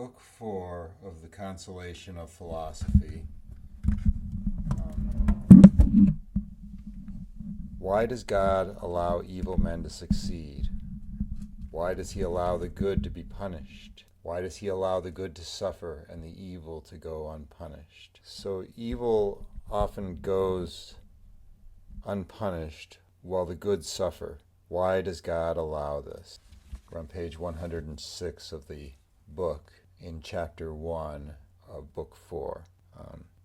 Book 4 of the Consolation of Philosophy. Why does God allow evil men to succeed? Why does he allow the good to be punished? Why does he allow the good to suffer and the evil to go unpunished? So evil often goes unpunished while the good suffer. Why does God allow this? We're on page 106 of the book in chapter 1 of book 4.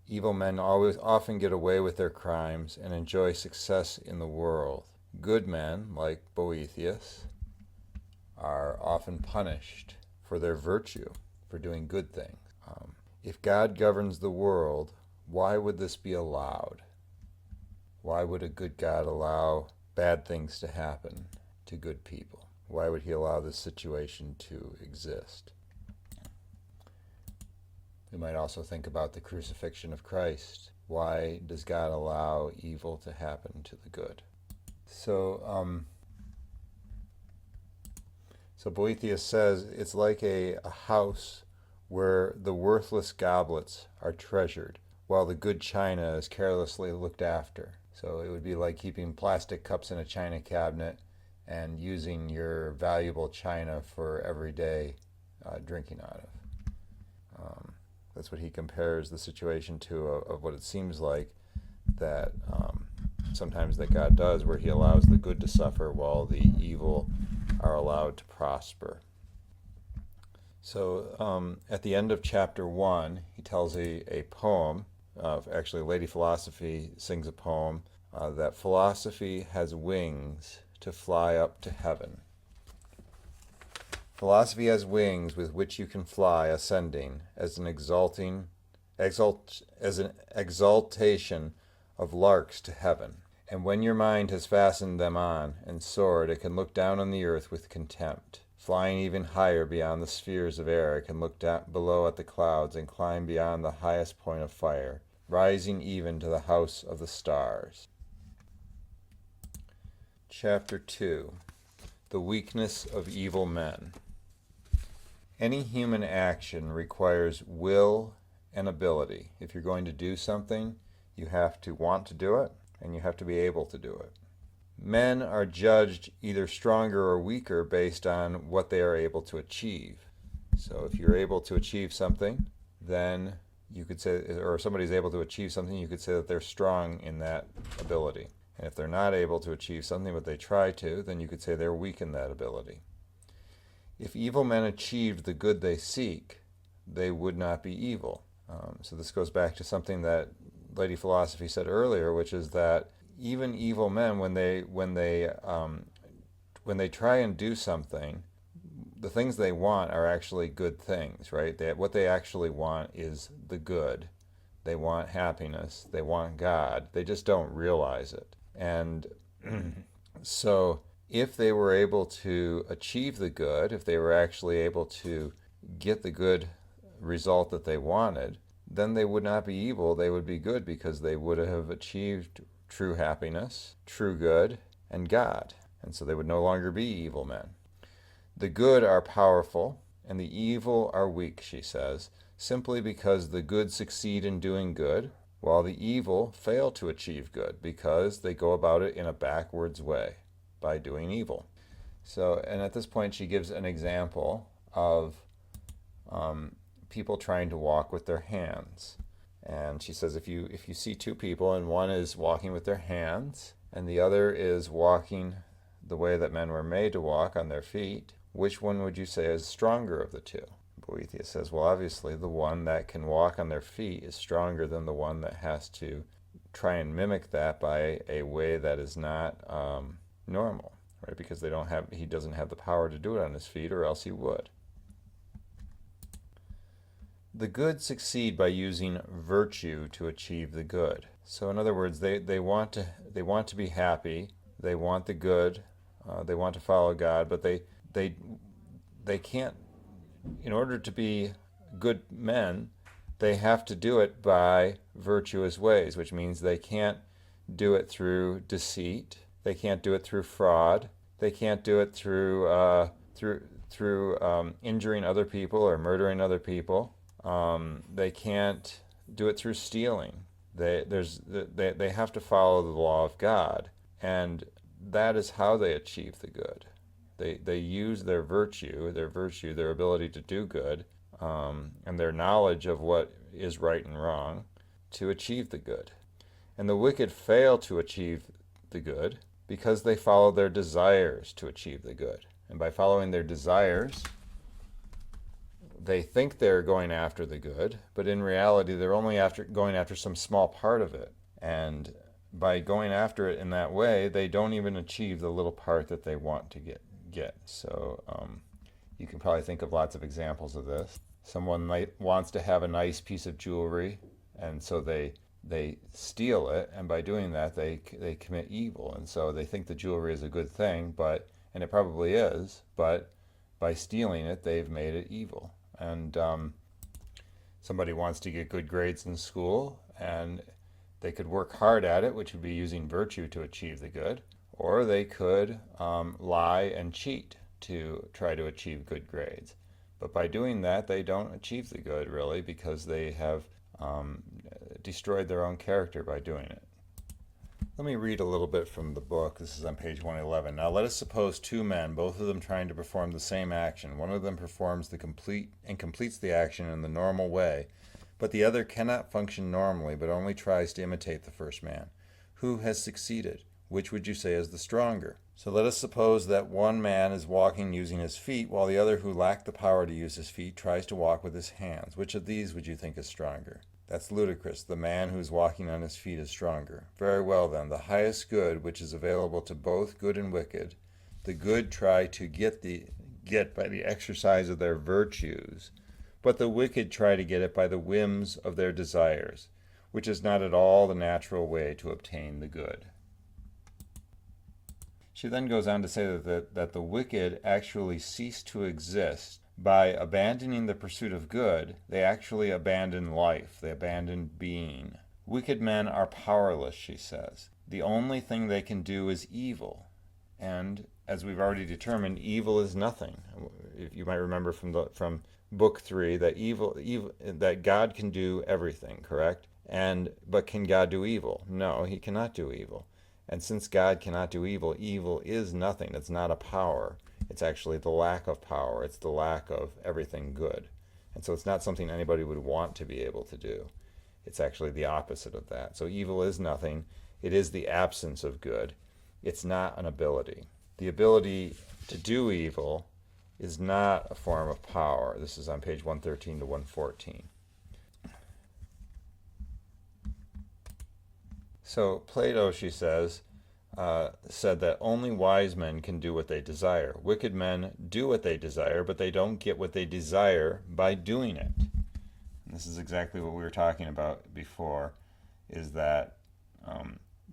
Evil men often get away with their crimes and enjoy success in the world. Good men, like Boethius, are often punished for their virtue, for doing good things. If God governs the world, why would this be allowed? Why would a good God allow bad things to happen to good people? Why would he allow this situation to exist? We might also think about the crucifixion of Christ. Why does God allow evil to happen to the good? So Boethius says it's like a house where the worthless goblets are treasured while the good china is carelessly looked after. So it would be like keeping plastic cups in a china cabinet and using your valuable china for everyday drinking out of. That's what he compares the situation to of what it seems like that sometimes that God does, where he allows the good to suffer while the evil are allowed to prosper. So at the end of chapter 1, he tells a poem. Actually, Lady Philosophy sings a poem that philosophy has wings to fly up to heaven. Philosophy has wings with which you can fly, ascending as an exaltation of larks to heaven. And when your mind has fastened them on and soared, it can look down on the earth with contempt. Flying even higher beyond the spheres of air, it can look down below at the clouds and climb beyond the highest point of fire, rising even to the house of the stars. Chapter 2. The weakness of evil men. Any human action requires will and ability. If you're going to do something, you have to want to do it, and you have to be able to do it. Men are judged either stronger or weaker based on what they are able to achieve. So if you're able to achieve something, then you could say, or somebody's able to achieve something, you could say that they're strong in that ability. And if they're not able to achieve something but they try to, then you could say they're weak in that ability. If evil men achieved the good they seek, they would not be evil. So this goes back to something that Lady Philosophy said earlier, which is that even evil men, when they try and do something, the things they want are actually good things, right? What they actually want is the good. They want happiness. They want God. They just don't realize it. And so if they were able to achieve the good, if they were actually able to get the good result that they wanted, then they would not be evil, they would be good, because they would have achieved true happiness, true good, and God. And so they would no longer be evil men. The good are powerful, and the evil are weak, she says, simply because the good succeed in doing good, while the evil fail to achieve good, because they go about it in a backwards way, by doing evil. So, and at this point she gives an example of people trying to walk with their hands. And she says if you see two people and one is walking with their hands and the other is walking the way that men were made to walk, on their feet, which one would you say is stronger of the two? Boethius says, well, obviously the one that can walk on their feet is stronger than the one that has to try and mimic that by a way that is not normal, right? Because he doesn't have the power to do it on his feet, or else he would. The good succeed by using virtue to achieve the good. So in other words, they want to be happy, they want the good, they want to follow God, but they can't. In order to be good men, they have to do it by virtuous ways, which means they can't do it through deceit, they can't do it through fraud, they can't do it through through injuring other people or murdering other people. They can't do it through stealing. They have to follow the law of God, and that is how they achieve the good. They use their virtue, their ability to do good, and their knowledge of what is right and wrong to achieve the good. And the wicked fail to achieve the good because they follow their desires to achieve the good. And by following their desires, they think they're going after the good, but in reality, they're only going after some small part of it. And by going after it in that way, they don't even achieve the little part that they want to get. So you can probably think of lots of examples of this. Someone wants to have a nice piece of jewelry, and so they steal it, and by doing that, they commit evil. And so they think the jewelry is a good thing, and it probably is, but by stealing it, they've made it evil. And somebody wants to get good grades in school, and they could work hard at it, which would be using virtue to achieve the good, or they could lie and cheat to try to achieve good grades. But by doing that, they don't achieve the good, really, because they have destroyed their own character by doing it. Let me read a little bit from the book. This is on page 111. Now let us suppose two men, both of them trying to perform the same action. One of them performs completes the action in the normal way, but the other cannot function normally, but only tries to imitate the first man. Who has succeeded? Which would you say is the stronger? So let us suppose that one man is walking using his feet, while the other, who lacked the power to use his feet, tries to walk with his hands. Which of these would you think is stronger? That's ludicrous. The man who is walking on his feet is stronger. Very well then, the highest good, which is available to both good and wicked, the good try to get by the exercise of their virtues, but the wicked try to get it by the whims of their desires, which is not at all the natural way to obtain the good. She then goes on to say that the wicked actually cease to exist. By abandoning the pursuit of good, they actually abandon life, they abandon being. Wicked men are powerless, she says. The only thing they can do is evil. And as we've already determined, evil is nothing. If you might remember from book 3 that that God can do everything, correct? But can God do evil? No, he cannot do evil. And since God cannot do evil, evil is nothing. It's not a power. It's actually the lack of power. It's the lack of everything good. And so it's not something anybody would want to be able to do. It's actually the opposite of that. So evil is nothing. It is the absence of good. It's not an ability. The ability to do evil is not a form of power. This is on page 113 to 114. So Plato, she says, said that only wise men can do what they desire. Wicked men do what they desire, but they don't get what they desire by doing it. And this is exactly what we were talking about before, is that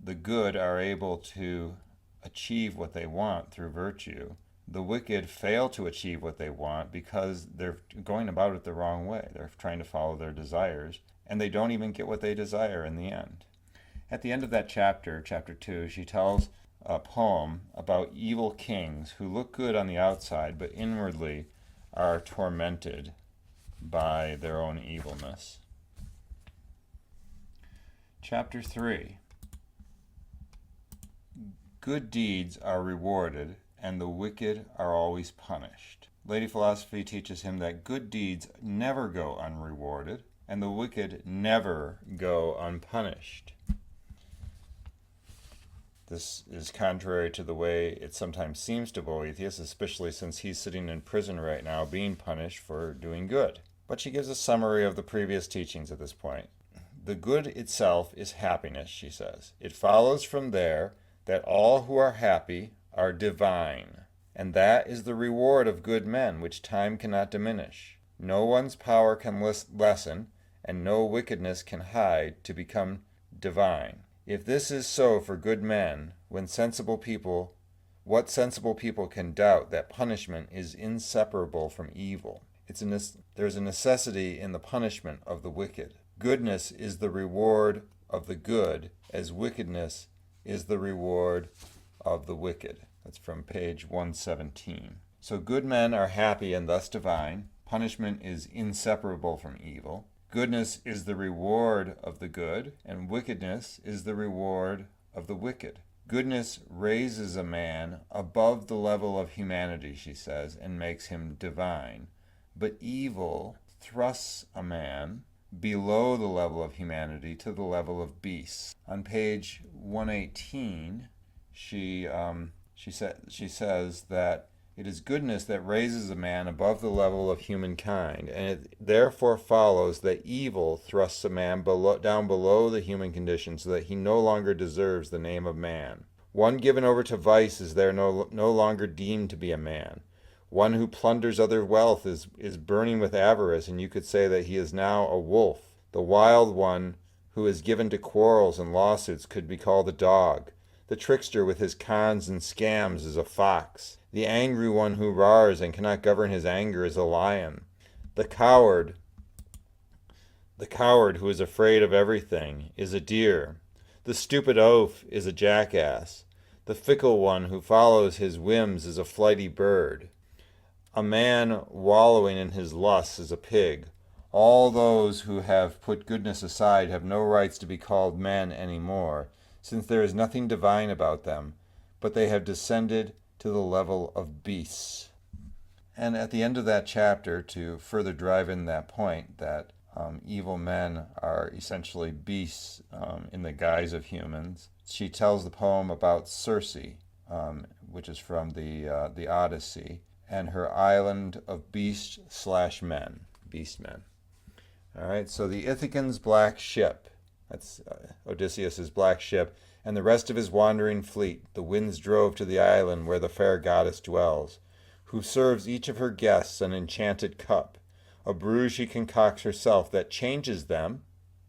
the good are able to achieve what they want through virtue. The wicked fail to achieve what they want because they're going about it the wrong way. They're trying to follow their desires, and they don't even get what they desire in the end. At the end of that chapter, chapter 2, she tells a poem about evil kings who look good on the outside, but inwardly are tormented by their own evilness. Chapter 3. Good deeds are rewarded, and the wicked are always punished. Lady Philosophy teaches him that good deeds never go unrewarded, and the wicked never go unpunished. This is contrary to the way it sometimes seems to Boethius, especially since he's sitting in prison right now being punished for doing good. But she gives a summary of the previous teachings at this point. The good itself is happiness, she says. It follows from there that all who are happy are divine, and that is the reward of good men, which time cannot diminish. No one's power can lessen, and no wickedness can hide to become divine. If this is so for good men, what sensible people can doubt that punishment is inseparable from evil? There's a necessity in the punishment of the wicked. Goodness is the reward of the good, as wickedness is the reward of the wicked. That's from page 117. So good men are happy and thus divine. Punishment is inseparable from evil. Goodness is the reward of the good, and wickedness is the reward of the wicked. Goodness raises a man above the level of humanity, she says, and makes him divine. But evil thrusts a man below the level of humanity to the level of beasts. On page 118, she says that it is goodness that raises a man above the level of humankind, and it therefore follows that evil thrusts a man down below the human condition so that he no longer deserves the name of man. One given over to vice is there no longer deemed to be a man. One who plunders other wealth is burning with avarice, and you could say that he is now a wolf. The wild one who is given to quarrels and lawsuits could be called a dog. The trickster with his cons and scams is a fox. The angry one who roars and cannot govern his anger is a lion. The coward who is afraid of everything is a deer. The stupid oaf is a jackass. The fickle one who follows his whims is a flighty bird. A man wallowing in his lusts is a pig. All those who have put goodness aside have no rights to be called men any more, since there is nothing divine about them, but they have descended to the level of beasts. And at the end of that chapter, to further drive in that point that evil men are essentially beasts in the guise of humans, she tells the poem about Circe, which is from the Odyssey, and her island of beast/men, beastmen. All right, so the Ithacan's black ship, that's Odysseus's black ship, and the rest of his wandering fleet, the winds drove to the island where the fair goddess dwells, who serves each of her guests an enchanted cup, a brew she concocts herself that changes them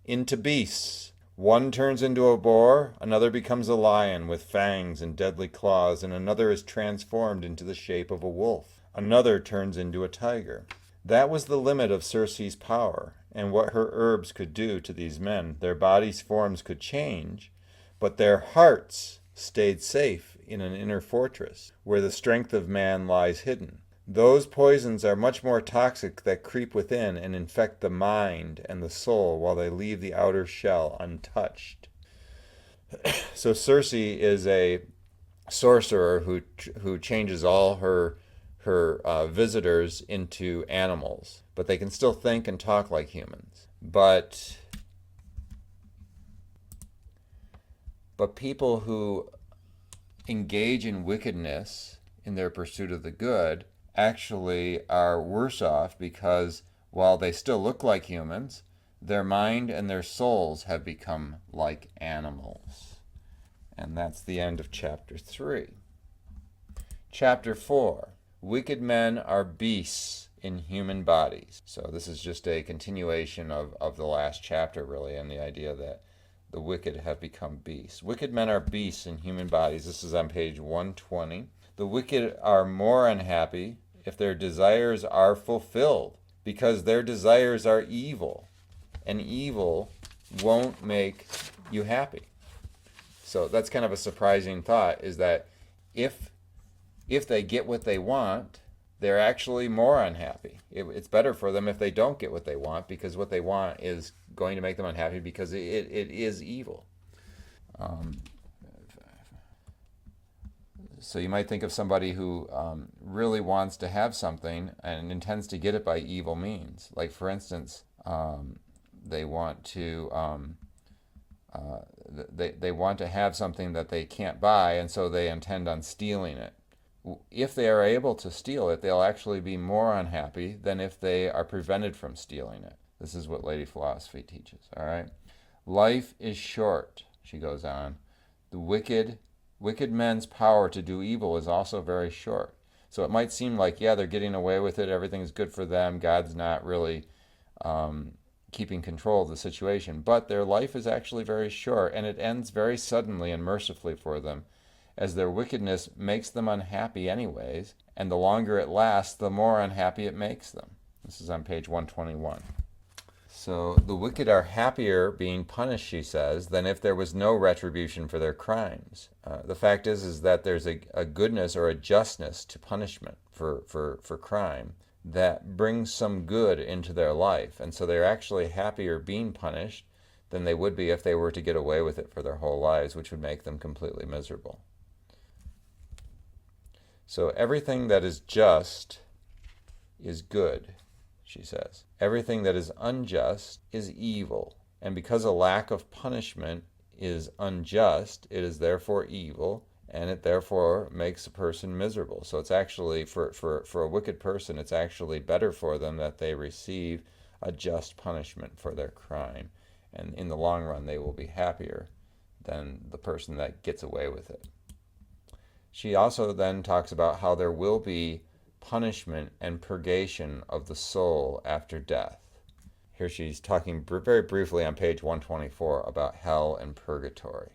into beasts. One turns into a boar, another becomes a lion with fangs and deadly claws, and another is transformed into the shape of a wolf. Another turns into a tiger. That was the limit of Circe's power, and what her herbs could do to these men. Their bodies' forms could change, but their hearts stayed safe in an inner fortress, where the strength of man lies hidden. Those poisons are much more toxic that creep within and infect the mind and the soul, while they leave the outer shell untouched. So Circe is a sorcerer who changes all her visitors into animals, but they can still think and talk like humans. But people who engage in wickedness in their pursuit of the good actually are worse off, because while they still look like humans, their mind and their souls have become like animals. And that's the end of chapter 3. Chapter 4. Wicked men are beasts in human bodies. So this is just a continuation of the last chapter, really, and the idea that the wicked have become beasts. Wicked men are beasts in human bodies. This is on page 120. The wicked are more unhappy if their desires are fulfilled, because their desires are evil, and evil won't make you happy. So that's kind of a surprising thought, is that if they get what they want, they're actually more unhappy. It's better for them if they don't get what they want, because what they want is going to make them unhappy, because it is evil. So you might think of somebody who really wants to have something and intends to get it by evil means. Like, for instance, they want to they want to have something that they can't buy, and so they intend on stealing it. If they are able to steal it, they'll actually be more unhappy than if they are prevented from stealing it. This is what Lady Philosophy teaches, all right? Life is short, she goes on. The wicked men's power to do evil is also very short. So it might seem like, yeah, they're getting away with it, everything's good for them, God's not really keeping control of the situation, but their life is actually very short, and it ends very suddenly and mercifully for them, as their wickedness makes them unhappy anyways, and the longer it lasts, the more unhappy it makes them. This is on page 121. So the wicked are happier being punished, she says, than if there was no retribution for their crimes. The fact is that there's a goodness or a justness to punishment. for crime that brings some good into their life. And so they're actually happier being punished than they would be if they were to get away with it for their whole lives, which would make them completely miserable. So everything that is just is good, she says. Everything that is unjust is evil. And because a lack of punishment is unjust, it is therefore evil, and it therefore makes a person miserable. So it's actually, for a wicked person, it's actually better for them that they receive a just punishment for their crime. And in the long run, they will be happier than the person that gets away with it. She also then talks about how there will be punishment and purgation of the soul after death. Here she's talking very briefly on page 124 about hell and purgatory.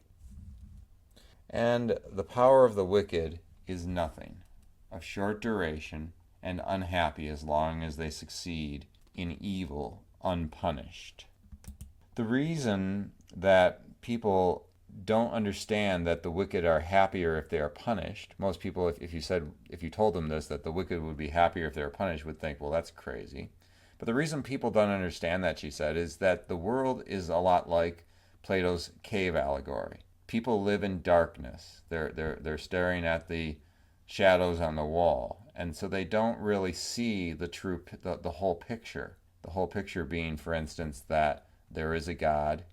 And the power of the wicked is nothing, of short duration, and unhappy as long as they succeed in evil unpunished. The reason that people don't understand that the wicked are happier if they are punished, most people, if you told them this, that the wicked would be happier if they were punished, would think, well, that's crazy. But the reason people don't understand that, she said, is that the world is a lot like Plato's cave allegory. People live in darkness. They're staring at the shadows on the wall, and so they don't really see the whole picture. The whole picture being, for instance, that there is a God,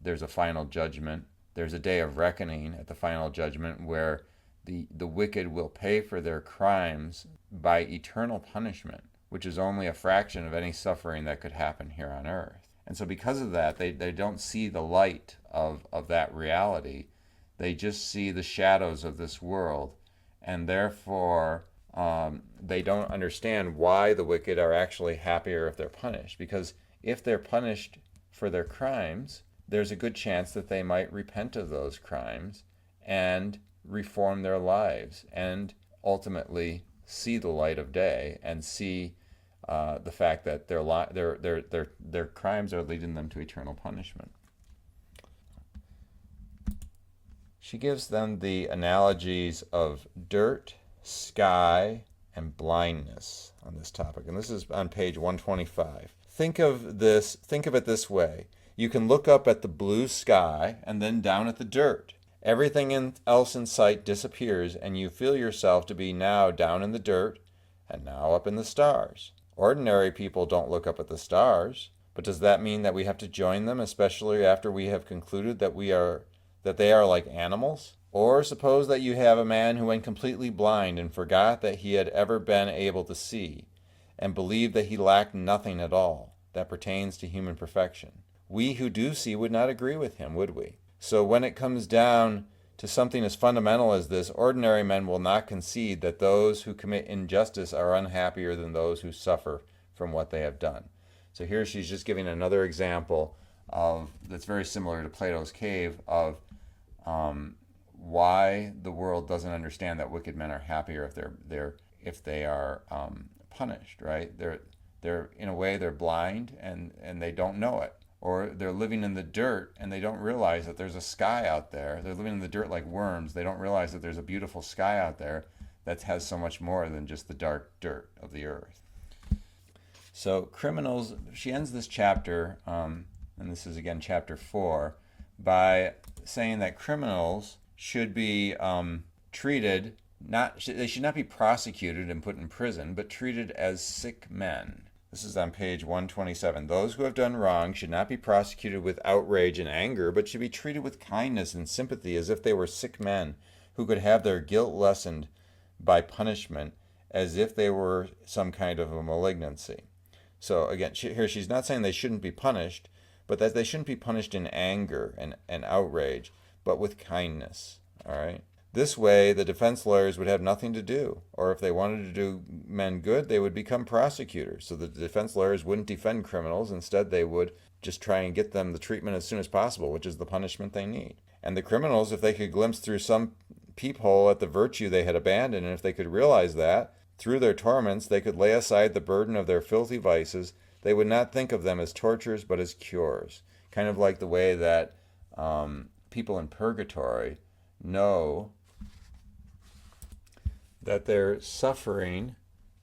there's a final judgment, there's a day of reckoning at the final judgment where the wicked will pay for their crimes by eternal punishment, which is only a fraction of any suffering that could happen here on earth. And so because of that, they don't see the light of that reality. They just see the shadows of this world, and therefore they don't understand why the wicked are actually happier if they're punished. Because if they're punished for their crimes, there's a good chance that they might repent of those crimes and reform their lives and ultimately see the light of day and see the fact that their crimes are leading them to eternal punishment. She gives them the analogies of dirt, sky, and blindness on this topic, and this is on page 125. Think of it this way. You can look up at the blue sky and then down at the dirt. Everything else in sight disappears, and you feel yourself to be now down in the dirt and now up in the stars. Ordinary people don't look up at the stars, but does that mean that we have to join them, especially after we have concluded that they are like animals? Or suppose that you have a man who went completely blind and forgot that he had ever been able to see, and believed that he lacked nothing at all that pertains to human perfection. We who do see would not agree with him, would we? So when it comes down to something as fundamental as this, ordinary men will not concede that those who commit injustice are unhappier than those who suffer from what they have done. So here she's just giving another example that's very similar to Plato's cave of why the world doesn't understand that wicked men are happier if they are punished. Right? They're in a way they're blind and they don't know it. Or they're living in the dirt and they don't realize that there's a sky out there. They're living in the dirt like worms. They don't realize that there's a beautiful sky out there that has so much more than just the dark dirt of the earth. So criminals, she ends this chapter, and this is again chapter 4, by saying that criminals should be treated, they should not be prosecuted and put in prison, but treated as sick men. This is on page 127. Those who have done wrong should not be prosecuted with outrage and anger, but should be treated with kindness and sympathy as if they were sick men who could have their guilt lessened by punishment as if they were some kind of a malignancy. So again, here she's not saying they shouldn't be punished, but that they shouldn't be punished in anger and outrage, but with kindness. All right? This way, the defense lawyers would have nothing to do, or if they wanted to do men good, they would become prosecutors. So the defense lawyers wouldn't defend criminals. Instead, they would just try and get them the treatment as soon as possible, which is the punishment they need. And the criminals, if they could glimpse through some peephole at the virtue they had abandoned, and if they could realize that, through their torments, they could lay aside the burden of their filthy vices, they would not think of them as tortures, but as cures. Kind of like the way that people in purgatory know that their suffering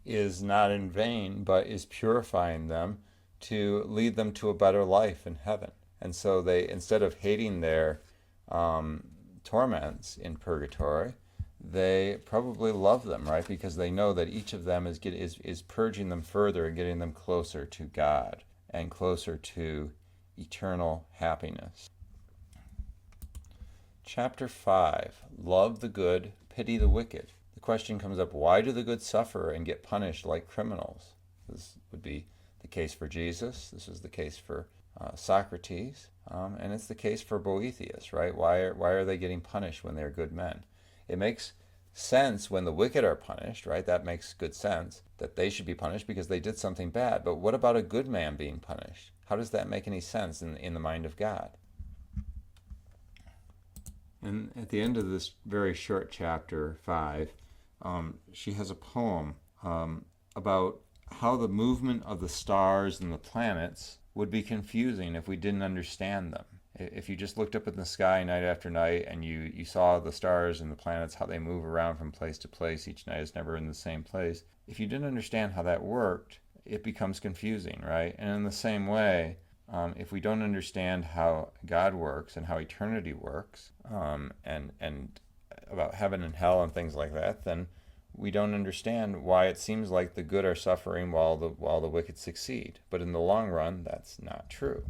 is not in vain, but is purifying them to lead them to a better life in heaven. And so they, instead of hating their torments in purgatory, they probably love them, right? Because they know that each of them is purging them further and getting them closer to God and closer to eternal happiness. Chapter 5, Love the Good, Pity the Wicked. The question comes up, why do the good suffer and get punished like criminals? This would be the case for Jesus. This is the case for Socrates. And it's the case for Boethius, right? Why are they getting punished when they're good men? It makes sense when the wicked are punished, right? That makes good sense that they should be punished because they did something bad. But what about a good man being punished? How does that make any sense in the mind of God? And at the end of this very short chapter 5, she has a poem about how the movement of the stars and the planets would be confusing if we didn't understand them. If you just looked up in the sky night after night and you saw the stars and the planets, how they move around from place to place, each night is never in the same place. If you didn't understand how that worked, it becomes confusing, right? And in the same way, if we don't understand how God works and how eternity works, and about heaven and hell and things like that, then we don't understand why it seems like the good are suffering while the wicked succeed. But in the long run, that's not true.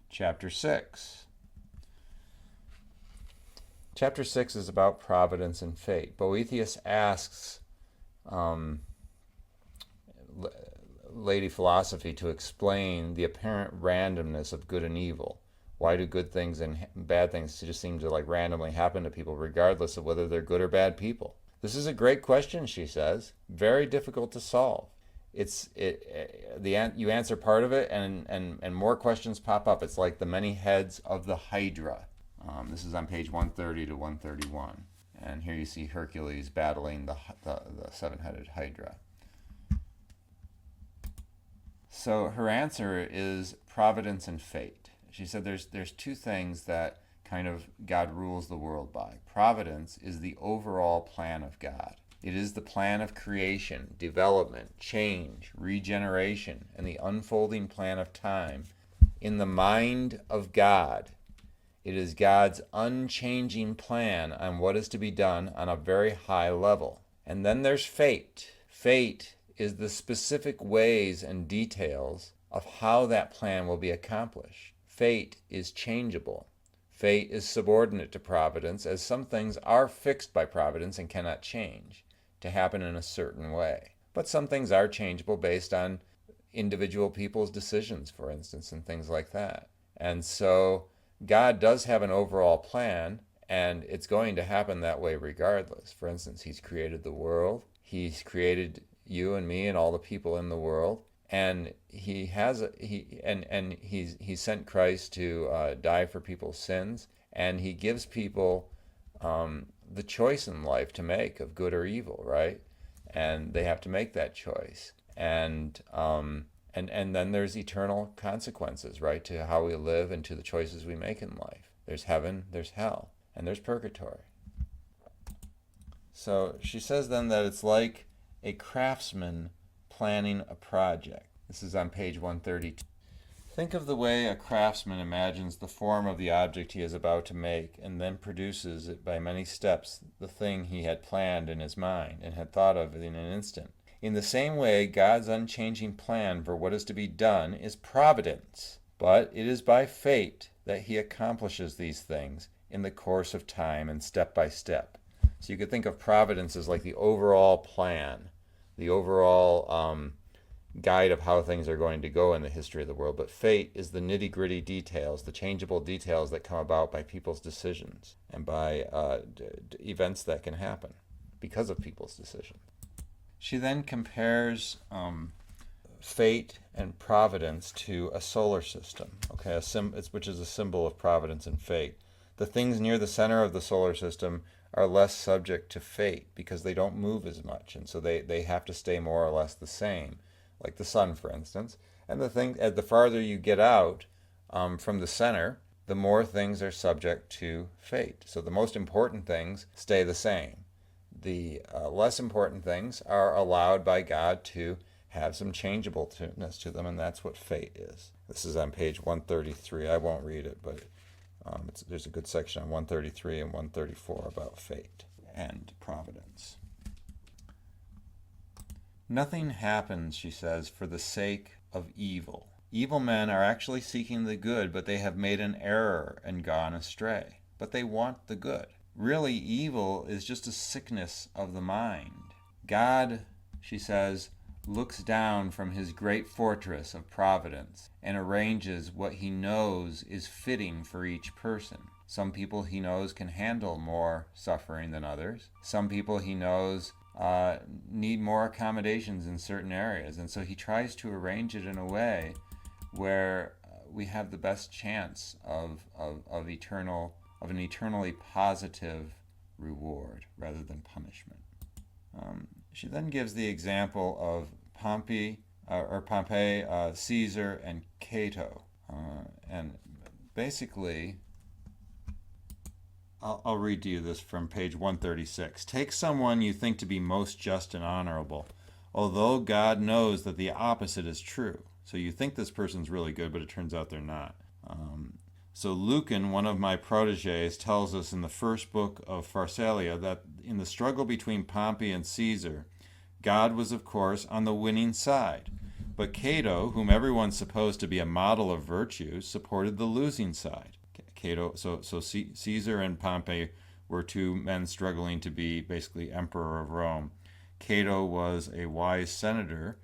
Chapter 6. Chapter 6 is about providence and fate. Boethius asks Lady Philosophy to explain the apparent randomness of good and evil. Why do good things and bad things just seem to like randomly happen to people regardless of whether they're good or bad people? This is a great question, she says. Very difficult to solve. You answer part of it and more questions pop up. It's like the many heads of the Hydra. This is on page 130 to 131. And here you see Hercules battling the seven-headed Hydra. So her answer is providence and fate. She said there's two things that kind of God rules the world by. Providence is the overall plan of God. It is the plan of creation, development, change, regeneration, and the unfolding plan of time. In the mind of God, it is God's unchanging plan on what is to be done on a very high level. And then there's fate. Fate is the specific ways and details of how that plan will be accomplished. Fate is changeable. Fate is subordinate to providence, as some things are fixed by providence and cannot change to happen in a certain way. But some things are changeable based on individual people's decisions, for instance, and things like that. And so God does have an overall plan, and it's going to happen that way regardless. For instance, He's created the world. He's created you and me and all the people in the world, and He sent Christ to die for people's sins, and He gives people the choice in life to make of good or evil, right? And they have to make that choice, and then there's eternal consequences, right, to how we live and to the choices we make in life. There's heaven, there's hell, and there's purgatory. So she says then that it's like a craftsman planning a project. This is on page 132. Think of the way a craftsman imagines the form of the object he is about to make and then produces it by many steps, the thing he had planned in his mind and had thought of in an instant. In the same way, God's unchanging plan for what is to be done is providence, but it is by fate that He accomplishes these things in the course of time and step by step. So you could think of providence as like the overall plan, the overall guide of how things are going to go in the history of the world. But fate is the nitty-gritty details, the changeable details that come about by people's decisions and by events that can happen because of people's decisions. She then compares fate and providence to a solar system, okay, which is a symbol of providence and fate. The things near the center of the solar system are less subject to fate because they don't move as much, and so they have to stay more or less the same, like the sun, for instance. And the farther you get out from the center, the more things are subject to fate. So the most important things stay the same. the less important things are allowed by God to have some changeableness to them, and that's what fate is. This is on page 133. I won't read it, but there's a good section on 133 and 134 about fate and providence. Nothing happens, she says, for the sake of evil. Evil men are actually seeking the good, but they have made an error and gone astray. But they want the good. Really, evil is just a sickness of the mind. God, she says, looks down from his great fortress of providence and arranges what he knows is fitting for each person. Some people he knows can handle more suffering than others. Some people he knows need more accommodations in certain areas. And so he tries to arrange it in a way where we have the best chance of an eternally positive reward rather than punishment. She then gives the example of Pompey, Caesar, and Cato. And basically, I'll read to you this from page 136. Take someone you think to be most just and honorable, although God knows that the opposite is true. So you think this person's really good, but it turns out they're not. So Lucan, one of my proteges, tells us in the first book of Pharsalia that in the struggle between Pompey and Caesar, God was, of course, on the winning side. But Cato, whom everyone supposed to be a model of virtue, supported the losing side. Caesar and Pompey were two men struggling to be basically emperor of Rome. Cato was a wise senator,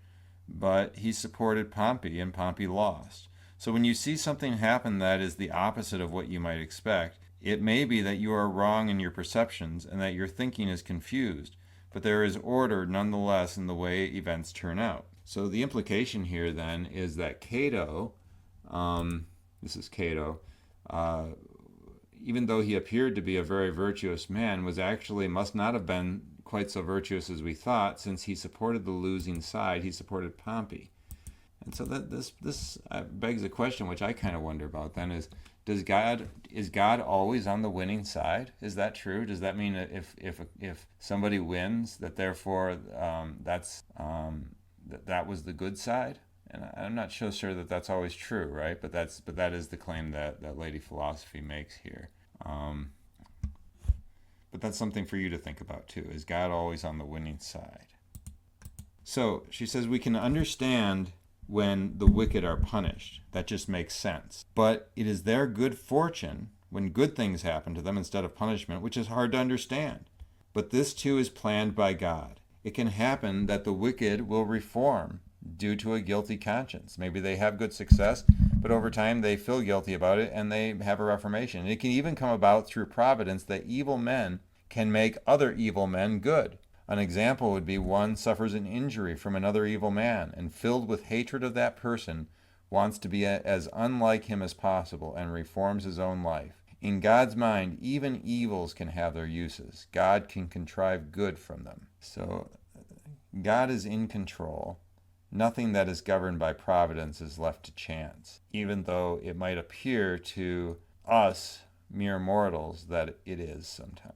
but he supported Pompey, and Pompey lost. So when you see something happen that is the opposite of what you might expect, it may be that you are wrong in your perceptions and that your thinking is confused, but there is order nonetheless in the way events turn out. So the implication here then is that Cato, this is Cato, even though he appeared to be a very virtuous man, must not have been quite so virtuous as we thought, since he supported the losing side. He supported Pompey. And so that this begs a question, which I kind of wonder about then, is God always on the winning side? Is that true? Does that mean that if somebody wins, that therefore that was the good side? And I'm not so sure that that's always true, right? But that is the claim that Lady Philosophy makes here. But that's something for you to think about too. Is God always on the winning side? So she says we can understand when the wicked are punished. That just makes sense. But it is their good fortune when good things happen to them instead of punishment, which is hard to understand. But this too is planned by God. It can happen that the wicked will reform due to a guilty conscience. Maybe they have good success, but over time they feel guilty about it and they have a reformation. And it can even come about through providence that evil men can make other evil men good. An example would be one suffers an injury from another evil man and, filled with hatred of that person, wants to be as unlike him as possible and reforms his own life. In God's mind, even evils can have their uses. God can contrive good from them. So God is in control. Nothing that is governed by providence is left to chance, even though it might appear to us, mere mortals, that it is sometimes.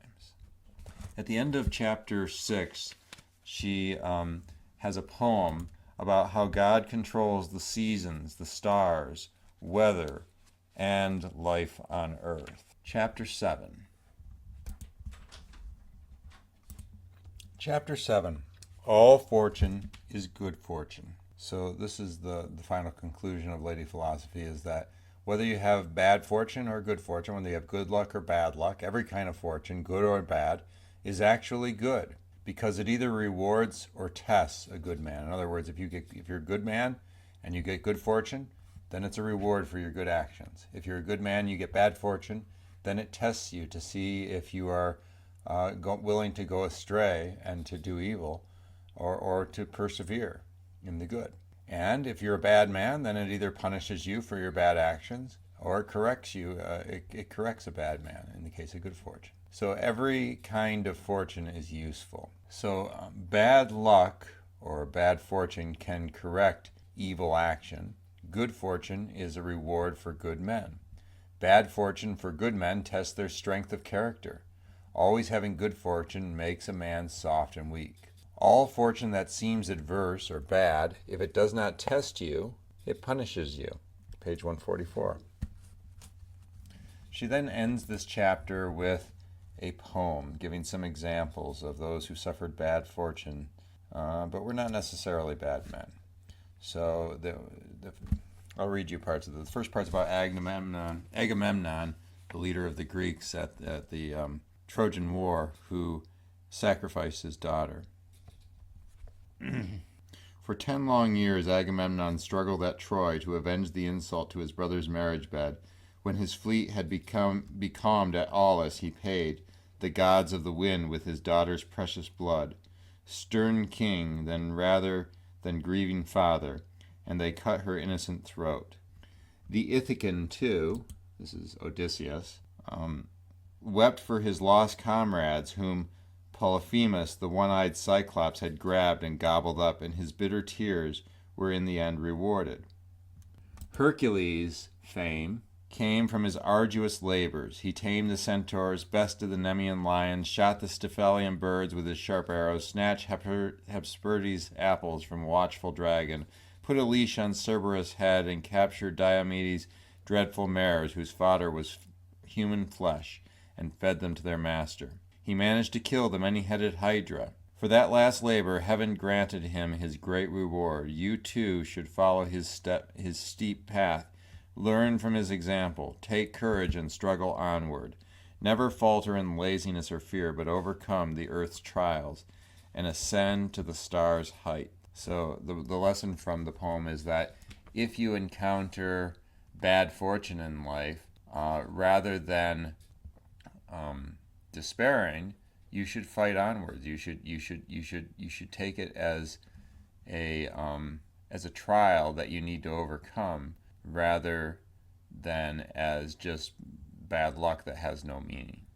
At the end of chapter 6, she has a poem about how God controls the seasons, the stars, weather, and life on earth. Chapter 7. Chapter 7. All fortune is good fortune. So this is the final conclusion of Lady Philosophy, is that whether you have bad fortune or good fortune, whether you have good luck or bad luck, every kind of fortune, good or bad, is actually good, because it either rewards or tests a good man. In other words, if you're a good man and you get good fortune, then it's a reward for your good actions. If you're a good man, you get bad fortune, then it tests you to see if you are willing to go astray and to do evil, or to persevere in the good. And if you're a bad man, then it either punishes you for your bad actions, or it corrects you. It corrects a bad man in the case of good fortune. So every kind of fortune is useful. So bad luck or bad fortune can correct evil action. Good fortune is a reward for good men. Bad fortune for good men tests their strength of character. Always having good fortune makes a man soft and weak. All fortune that seems adverse or bad, if it does not test you, it punishes you. Page 144. She then ends this chapter with a poem giving some examples of those who suffered bad fortune, but were not necessarily bad men. So I'll read you parts of it. The first part's about Agamemnon, the leader of the Greeks at the Trojan War, who sacrificed his daughter. For 10 long years Agamemnon struggled at Troy to avenge the insult to his brother's marriage bed. When his fleet had becalmed at Aulis, he paid the gods of the wind with his daughter's precious blood. Stern king, then rather than grieving father, and they cut her innocent throat. The Ithacan, too, this is Odysseus, wept for his lost comrades, whom Polyphemus, the one-eyed Cyclops, had grabbed and gobbled up, and his bitter tears were in the end rewarded. Hercules' fame came from his arduous labors. He tamed the centaurs, bested the Nemean lions, shot the Stephalian birds with his sharp arrows, snatched Hesperides' apples from a watchful dragon, put a leash on Cerberus' head, and captured Diomedes' dreadful mares, whose fodder was human flesh, and fed them to their master. He managed to kill the many-headed Hydra. For that last labor, heaven granted him his great reward. You, too, should follow his steep path. Learn from his example. Take courage and struggle onward. Never falter in laziness or fear, but overcome the earth's trials and ascend to the stars' height. So the lesson from the poem is that if you encounter bad fortune in life, rather than despairing, you should fight onwards. You should take it as a trial that you need to overcome, rather than as just bad luck that has no meaning.